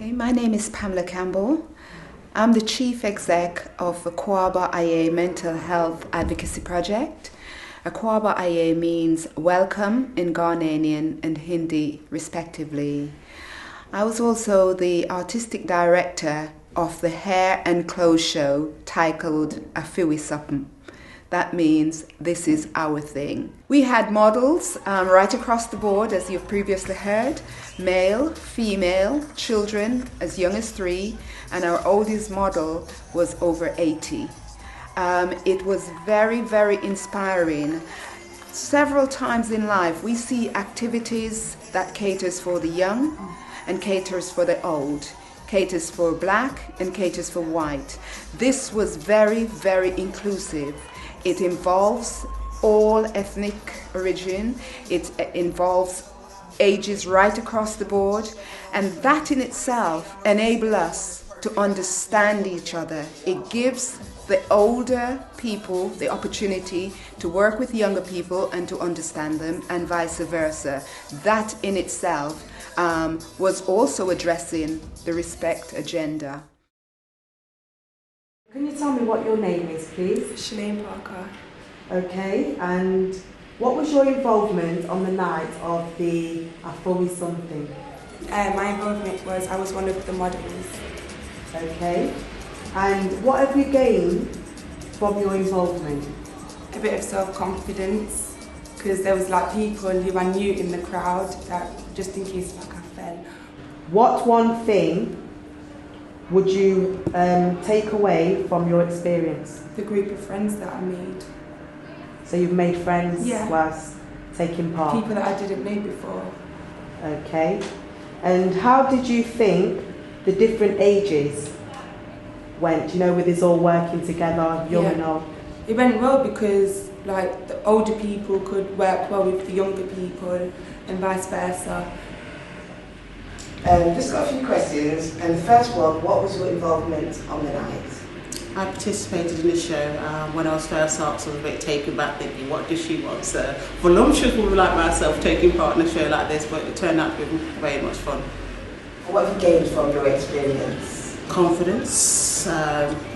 Okay, my name is Pamela Campbell. I'm the Chief Exec of Akwaaba Ayeh Mental Health Advocacy Project. Akwaaba Ayeh means welcome in Ghanaian and Hindi respectively. I was also the artistic director of the hair and clothes show titled Fi Wi Sup'm. That means this is our thing. We had models right across the board, as you've previously heard, male, female, children as young as 3, and our oldest model was over 80. It was very, very inspiring. Several times in life, we see activities that caters for the young and caters for the old, caters for black and caters for white. This was very, very inclusive. It involves all ethnic origin, it involves ages right across the board, and that in itself enables us to understand each other. It gives the older people the opportunity to work with younger people and to understand them, and vice versa. That in itself was also addressing the respect agenda. Can you tell me what your name is, please? Shamim Vodka. Okay, and what was your involvement on the night of the Fi Wi Sup'm? My involvement was I was one of the models. Okay, and what have you gained from your involvement? A bit of self-confidence, because there was like people who I knew in the crowd that just in case like I fell. What one thing would you take away from your experience? The group of friends that I made. So you've made friends whilst taking part? People that I didn't know before. Okay. And how did you think the different ages went, you know, with us all working together, young and old? It went well because like the older people could work well with the younger people and vice versa. Just got a few questions, and the first one, what was your involvement on the night? I participated in the show when I was first asked. I was a bit taken back thinking, what does she want? So, voluptuous woman like myself taking part in a show like this, but it turned out to be very much fun. What have you gained from your experience? Confidence,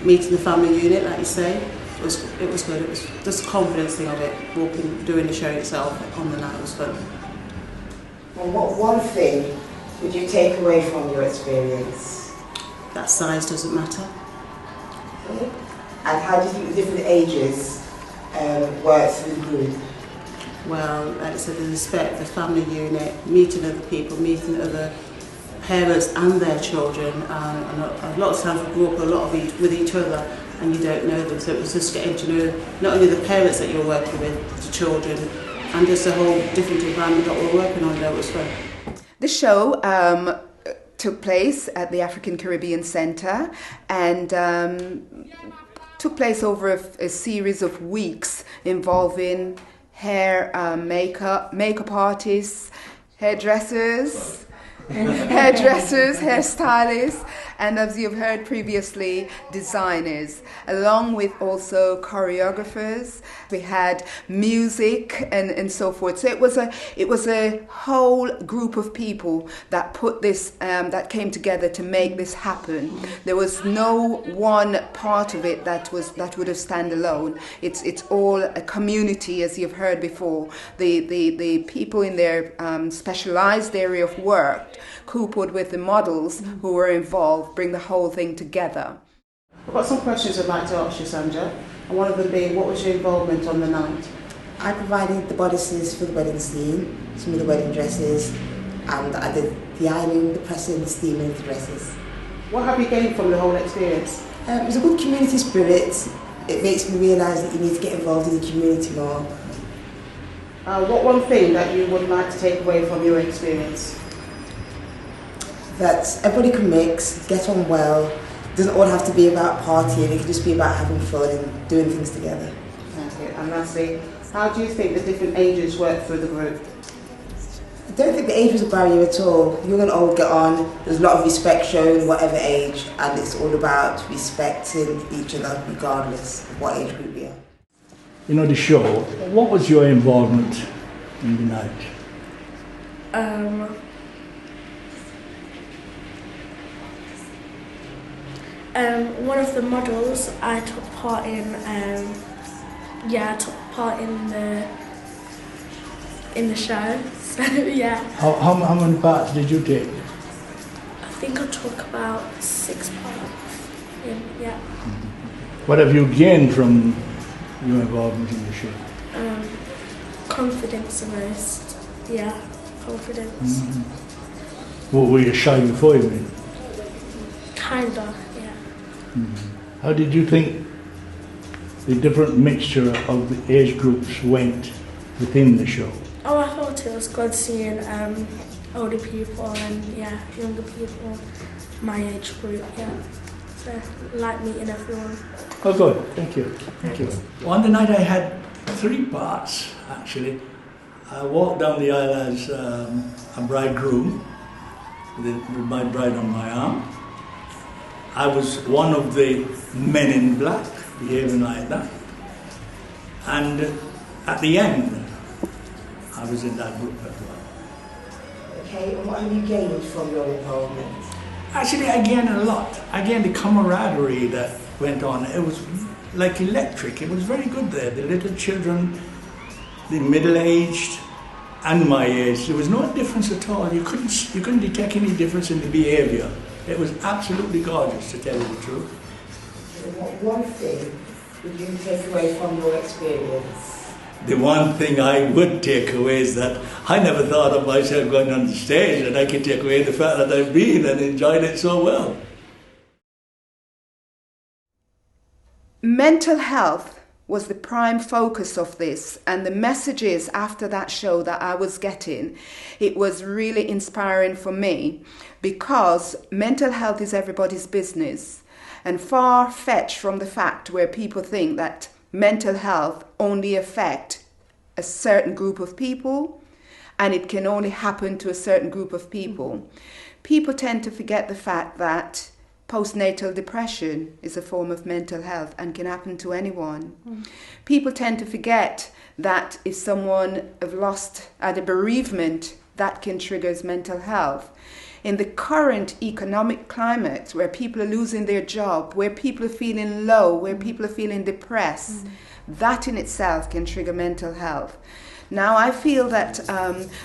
meeting the family unit, like you say, it was good. It was just the confidence thing of it, doing the show itself on the night was fun. And what one thing would you take away from your experience? That size doesn't matter. Okay. And how do you think the different ages work through the group? Well, like I said, the respect, the family unit, meeting other people, meeting other parents and their children, and a lot of times we grew up a lot with each other and you don't know them, so it was just getting to know not only the parents that you're working with, the children, and just a whole different environment that we're working on there was fun. The show took place at the African Caribbean Centre and took place over a series of weeks involving hair, makeup artists, hairdressers, hairstylists, and as you've heard previously, designers, along with also choreographers. We had music and so forth. So it was a whole group of people that put this that came together to make this happen. There was no one part of it that would have stand alone. It's all a community, as you've heard before. The people in their specialized area of work, coupled with the models who were involved, bring the whole thing together. I've got some questions I'd like to ask you, Sandra, and one of them being, what was your involvement on the night? I provided the bodices for the wedding scene, some of the wedding dresses, and I did the ironing, the pressing, the steaming of the dresses. What have you gained from the whole experience? It was a good community spirit. It makes me realise that you need to get involved in the community more. What one thing that you would like to take away from your experience? That everybody can mix, get on well. It doesn't all have to be about partying, it can just be about having fun and doing things together. Thank you. And lastly, how do you think the different ages work through the group? I don't think the age was a barrier at all. Young and old get on, there's a lot of respect shown, whatever age, and it's all about respecting each other regardless of what age group we are. You know the show, what was your involvement in the night? One of the models I took part in. I took part in the show. So yeah. How many parts did you take? I think I took about 6 parts. Yeah. What have you gained from your involvement in the show? Confidence the most. Yeah, confidence. What, were you shy before you went? Kinda, yeah. How did you think the different mixture of the age groups went within the show? Oh, I thought it was good seeing older people and younger people, my age group, So like meeting everyone. Oh, good. Thank you. Thank you. On the night I had 3 parts, actually. I walked down the aisle as a bridegroom with my bride on my arm. I was one of the men in black, behaving like that. And at the end, I was in that group as well. Okay, and what have you gained from your involvement? Actually, I gained a lot. I gained the camaraderie that went on. It was like electric. It was very good there. The little children, the middle-aged, and my age. There was no difference at all. You couldn't detect any difference in the behaviour. It was absolutely gorgeous, to tell you the truth. What one thing would you take away from your experience? The one thing I would take away is that I never thought of myself going on the stage, and I could take away the fact that I've been and enjoyed it so well. Mental health was the prime focus of this, and the messages after that show that I was getting, it was really inspiring for me, because mental health is everybody's business, and far-fetched from the fact where people think that mental health only affect a certain group of people, and it can only happen to a certain group of people. People tend to forget the fact that postnatal depression is a form of mental health and can happen to anyone. People tend to forget that if someone have lost at a bereavement, that can trigger mental health. In the current economic climate where people are losing their job, where people are feeling low, where people are feeling depressed, that in itself can trigger mental health. Now I feel that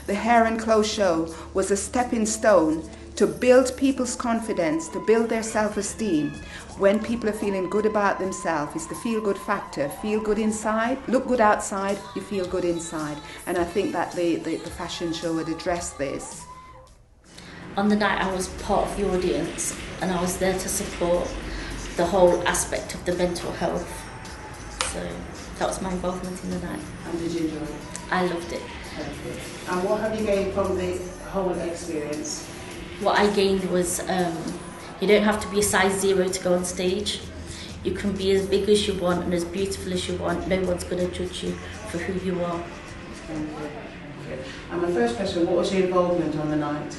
the Hair and Clothes show was a stepping stone to build people's confidence, to build their self-esteem. When people are feeling good about themselves, it's the feel-good factor. Feel good inside, look good outside, you feel good inside. And I think that the fashion show would address this. On the night I was part of the audience, and I was there to support the whole aspect of the mental health. So that was my involvement in the night. And did you enjoy it? I loved it. Okay. And what have you gained from the whole experience? What I gained was you don't have to be a size 0 to go on stage. You can be as big as you want and as beautiful as you want. No one's going to judge you for who you are. Thank you. And my first question, what was your involvement on the night?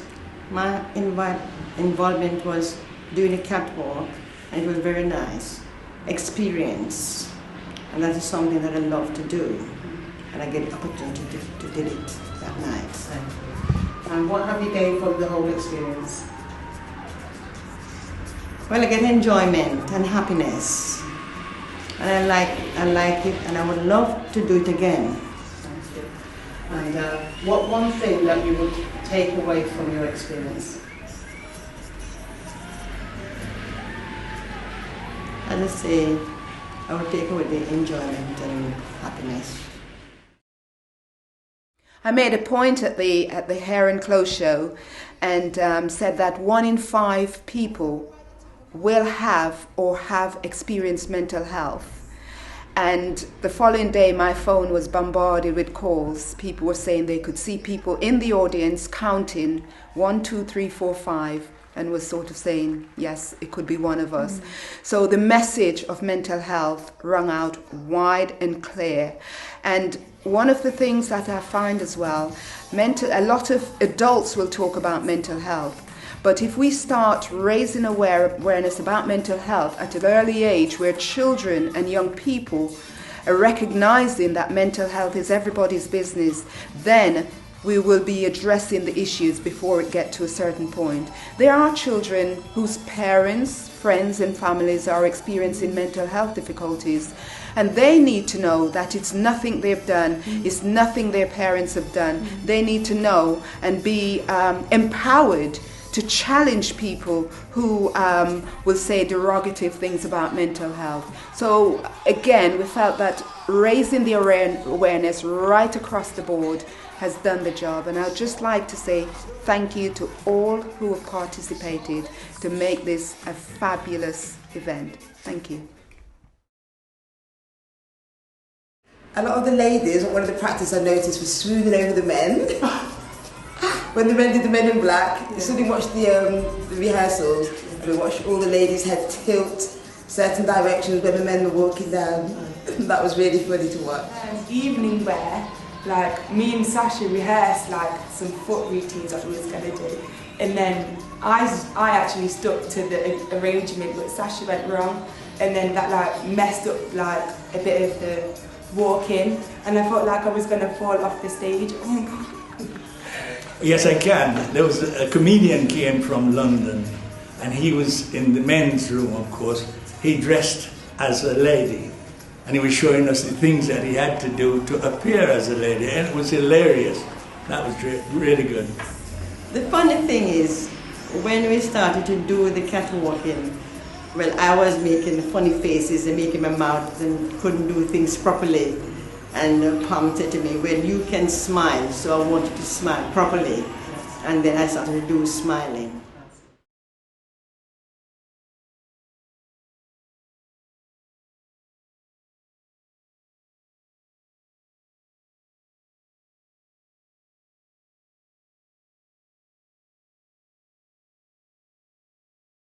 My involvement was doing a catwalk, and it was very nice experience, and that is something that I love to do, and I get the opportunity to do it that night. Thank you. And what have you gained from the whole experience? Well, I get enjoyment and happiness, and I like it, and I would love to do it again. Thank you. And what one thing that you would take away from your experience? As I say, I would take away the enjoyment and happiness. I made a point at the Hair and Clothes show and said that 1 in 5 people will have or have experienced mental health. And the following day, my phone was bombarded with calls. People were saying they could see people in the audience counting 1, 2, 3, 4, 5, and was sort of saying, yes, it could be one of us. So the message of mental health rung out wide and clear. And one of the things that I find as well, a lot of adults will talk about mental health. But if we start raising awareness about mental health at an early age, where children and young people are recognizing that mental health is everybody's business, then we will be addressing the issues before it gets to a certain point. There are children whose parents, friends and families are experiencing mental health difficulties, and they need to know that it's nothing they've done, it's nothing their parents have done. They need to know and be empowered to challenge people who will say derogative things about mental health. So again, we felt that raising the awareness right across the board has done the job, and I'd just like to say thank you to all who have participated to make this a fabulous event. Thank you. A lot of the ladies, one of the practice I noticed was swooning over the men. When the men did the Men in Black, you suddenly watched the rehearsals, and we watched all the ladies' head tilt certain directions when the men were walking down. That was really funny to watch. Evening wear, like me and Sasha rehearsed like some foot routines that we was gonna do, and then I actually stuck to the arrangement, but Sasha went wrong, and then that like messed up like a bit of the walking, and I felt like I was gonna fall off the stage. Yes, I can. There was a comedian came from London, and he was in the men's room, of course. He dressed as a lady, and he was showing us the things that he had to do to appear as a lady, and it was hilarious. That was really good. The funny thing is, when we started to do the catwalking, well, I was making funny faces and making my mouth and couldn't do things properly. And Pam said to me, well, you can smile, so I wanted to smile properly. And then I started to do smiling.